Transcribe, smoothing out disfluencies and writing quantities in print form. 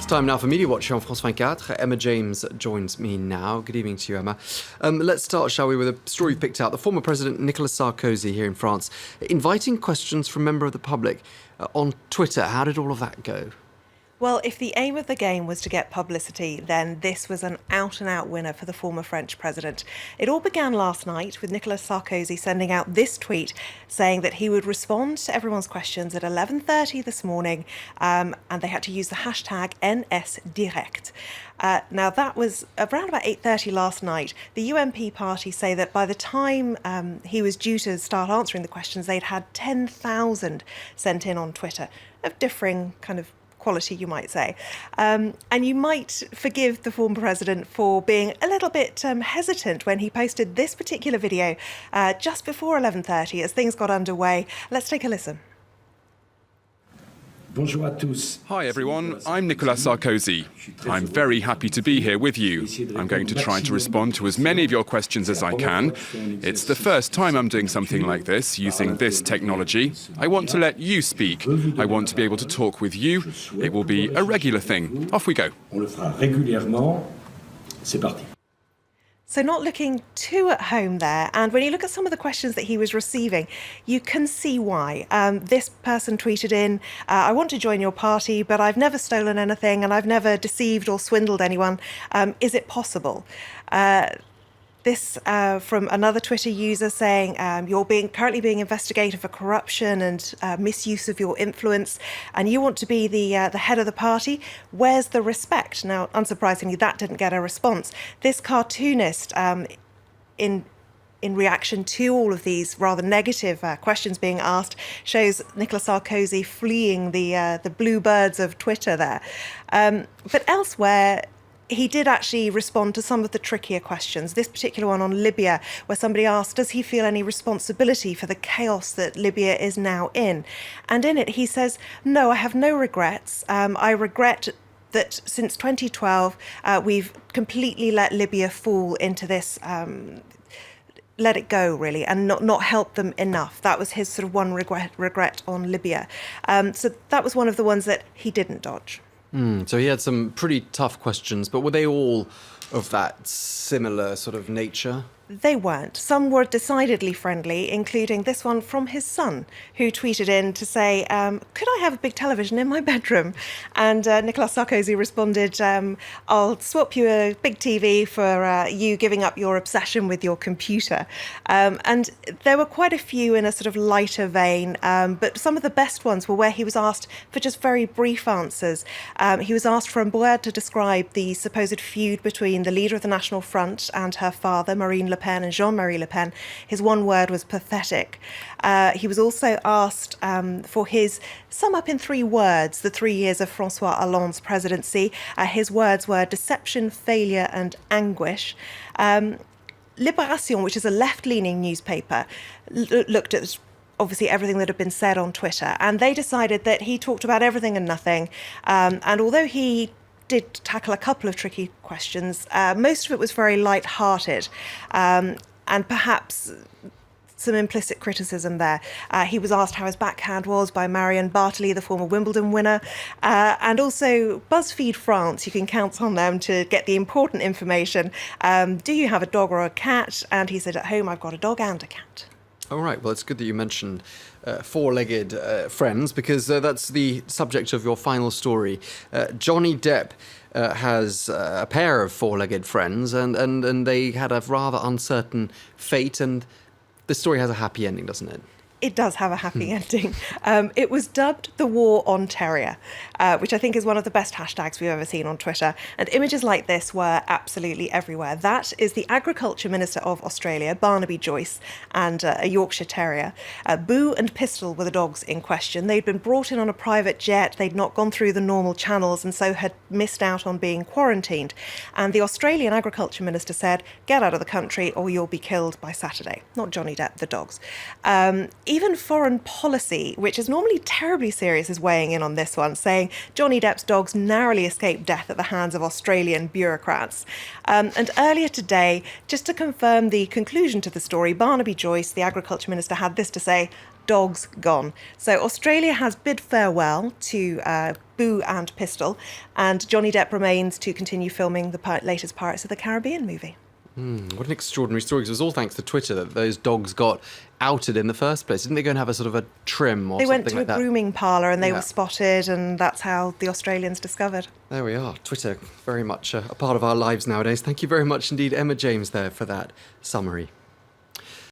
Time now for Media Watch on France 24. Emma James joins me now. Good evening to you, Emma. Let's start, shall we, with a story you've picked out. The former President Nicolas Sarkozy here in France, inviting questions from a member of the public on Twitter. How did all of that go? Well, if the aim of the game was to get publicity, then this was an out-and-out winner for the former French president. It all began last night with Nicolas Sarkozy sending out this tweet saying that he would respond to everyone's questions at 11:30 this morning, and they had to use the hashtag NSDirect. Now, that was around about 8:30 last night. The UMP party say that by the time he was due to start answering the questions, they'd had 10,000 sent in on Twitter of differing kind of quality, you might say. And you might forgive the former president for being a little bit hesitant when he posted this particular video just before 11:30 as things got underway. Let's take a listen. Hi everyone, I'm Nicolas Sarkozy. I'm very happy to be here with you. I'm going to try to respond to as many of your questions as I can. It's the first time I'm doing something like this, using this technology. I want to let you speak. I want to be able to talk with you. It will be a regular thing. Off we go. So not looking too at home there. And when you look at some of the questions that he was receiving, you can see why. This person tweeted in, I want to join your party, but I've never stolen anything and I've never deceived or swindled anyone. Is it possible? This from another Twitter user saying you're currently being investigated for corruption and misuse of your influence, and you want to be the head of the party. Where's the respect? Now, unsurprisingly, that didn't get a response. This cartoonist, in reaction to all of these rather negative questions being asked, shows Nicolas Sarkozy fleeing the blue birds of Twitter there. But elsewhere, he did actually respond to some of the trickier questions. This particular one on Libya, where somebody asked, does he feel any responsibility for the chaos that Libya is now in? And in it, he says, no, I have no regrets. I regret that since 2012, we've completely let Libya fall into this let it go, really, and not help them enough. That was his sort of one regret on Libya. So that was one of the ones that he didn't dodge. So he had some pretty tough questions, but were they all of that similar sort of nature? They weren't. Some were decidedly friendly, including this one from his son, who tweeted in to say, could I have a big television in my bedroom? And Nicolas Sarkozy responded, I'll swap you a big TV for you giving up your obsession with your computer. And there were quite a few in a sort of lighter vein, but some of the best ones were where he was asked for just very brief answers. He was asked for a word to describe the supposed feud between the leader of the National Front and her father, Marine Le Pen and Jean-Marie Le Pen. His one word was pathetic. He was also asked for his sum up in 3 words the 3 years of François Hollande's presidency. His words were deception, failure and anguish. Libération, which is a left-leaning newspaper, looked at obviously everything that had been said on Twitter, and they decided that he talked about everything and nothing. And although he did tackle a couple of tricky questions, most of it was very light-hearted, and perhaps some implicit criticism there. He was asked how his backhand was by Marion Bartoli, the former Wimbledon winner, and also BuzzFeed France. You can count on them to get the important information. Do you have a dog or a cat? And he said, at home, I've got a dog and a cat. All right, well, it's good that you mentioned four-legged friends, because that's the subject of your final story. Johnny Depp has a pair of four-legged friends, and they had a rather uncertain fate, and the story has a happy ending, doesn't it? It does have a happy ending. It was dubbed the War on Terrier, which I think is one of the best hashtags we've ever seen on Twitter. And images like this were absolutely everywhere. That is the Agriculture Minister of Australia, Barnaby Joyce, and a Yorkshire Terrier. Boo and Pistol were the dogs in question. They'd been brought in on a private jet. They'd not gone through the normal channels and so had missed out on being quarantined. And the Australian Agriculture Minister said, get out of the country or you'll be killed by Saturday. Not Johnny Depp, the dogs. Even foreign policy, which is normally terribly serious, is weighing in on this one, saying Johnny Depp's dogs narrowly escaped death at the hands of Australian bureaucrats. And earlier today, just to confirm the conclusion to the story, Barnaby Joyce, the Agriculture Minister, had this to say: dogs gone. So Australia has bid farewell to Boo and Pistol, and Johnny Depp remains to continue filming the latest Pirates of the Caribbean movie. What an extraordinary story, 'cause it was all thanks to Twitter that those dogs got outed in the first place. Didn't they go and have a sort of a trim or They something went to like a that? grooming parlour and they Yeah. were spotted, and that's how the Australians discovered. There we are. Twitter, very much a part of our lives nowadays. Thank you very much indeed, Emma James, there for that summary.